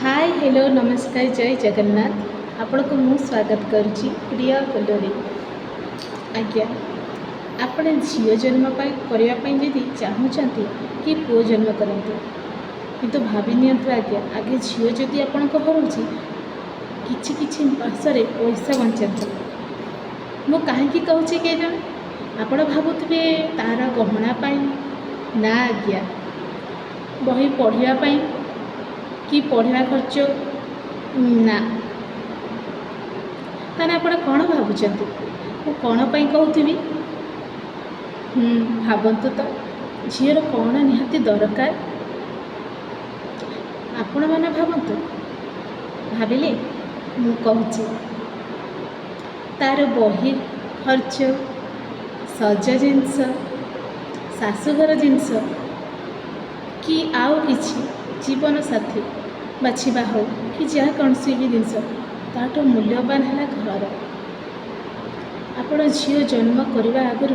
Hi hello नमस्कार जय जगन्नाथ आपण को मु स्वागत करुच्ची प्रिय बोलोरी आज्ञा आपण झील जन्म करने जदि चाहूँगी कि पुओ जन्म करते किंतु भावी नियंतु आज्ञा आगे झील जदि आपण हरुची किछि किछि मासरे पैसा बचाते मु कहीं कहूँ के जान आपण भावुवे तार गहना पाई ना आज्ञा बही पढ़ापी कि पढ़ा खर्च ना ताने आपण कौन भावुंट मु कौन पाई कहूथी भावतु तो झीर कौन निहाती दरकार आपण मैंने भावतु भाविले मु कहूँ तार बही खर्च सज जिनस शाशुघर जिनस कि आउ किछि जीवन साथी बाछिबा हो कि जहाँ कौन सी भी जिनस ताठू मूल्यवान है घर आपण झील जन्म करने आगु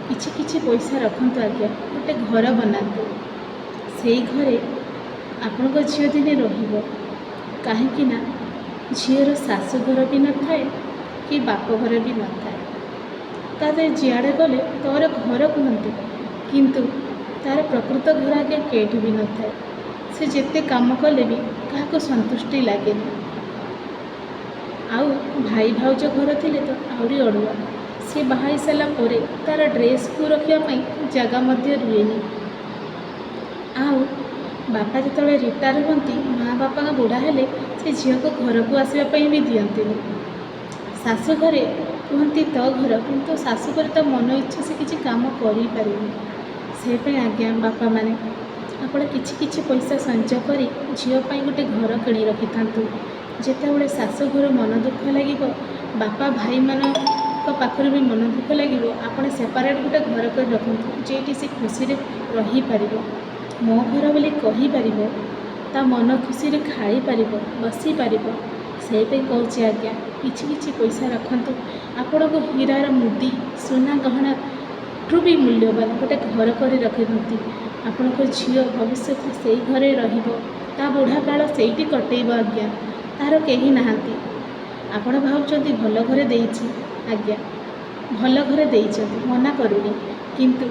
किछि किछि पैसा रखंतु आज्ञा गोटे घर बनातु से घरे आपण को झील दिने रहिबो काहेकि ना झीर शाशुघर भी न थाए कि बाप घर भी न थाए तादे जियाड़े गले तोर घर कहते किंतु तार प्रकृत घर आगे केठी भी न थाए से जेते काम कले भी क्या संतुष्टि लगे आउ भाई भाउज घर थिले तो आहरी अड़ुआ सी बाहाई सारापर तार ड्रेस को रखापी जगह रुएनी आउ बापा जो रिटायर होती माँ बापा बुढ़ा हेले से झील को घर को आसवाई भी दियंती शाशु घरे कहती तो घर किंतु शाशु घरे तो मन इच्छा से किसी काम कर से आज्ञा बापा माने आपण किछि किछि पैसा संचय करी झील गोटे घर किणी रखि था जितेबाला शाशु घर मन दुख लगे बापा भाई मान पाखर भी मन दुख लगे आपड़ सेपारेट गोटे घर कर रखु जेटी से खुशी रही पार मो घर बोली कहीपर ता मन खुशी खाई पार बसी पार से कहूँ आज्ञा किछि किछि पैसा रखु आपण को हीरार मुदी सुना गहना ठू भी मूल्यवान गोटे घर कर रखि आपण को झील भविष्य से घरे ता बुढ़ा काल से कटेब आज्ञा तार कहीं नहांती आपण भावुंट भल घरे देइछि आज्ञा भल घरे देइछि मना करूनी किंतु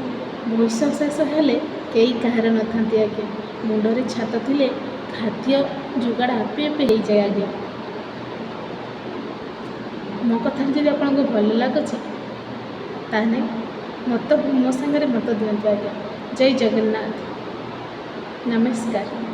वैश्वास हेले कई कहार न थांती आज्ञा मुंडरे छात थिले खाद्य जुगाड़ आपे आपे हो जाए आज्ञा मो कथा जब आपको भल लगुच ताने मत मो सांगे मत दिंतु आज्ञा जय जगन्नाथ नमस्कार।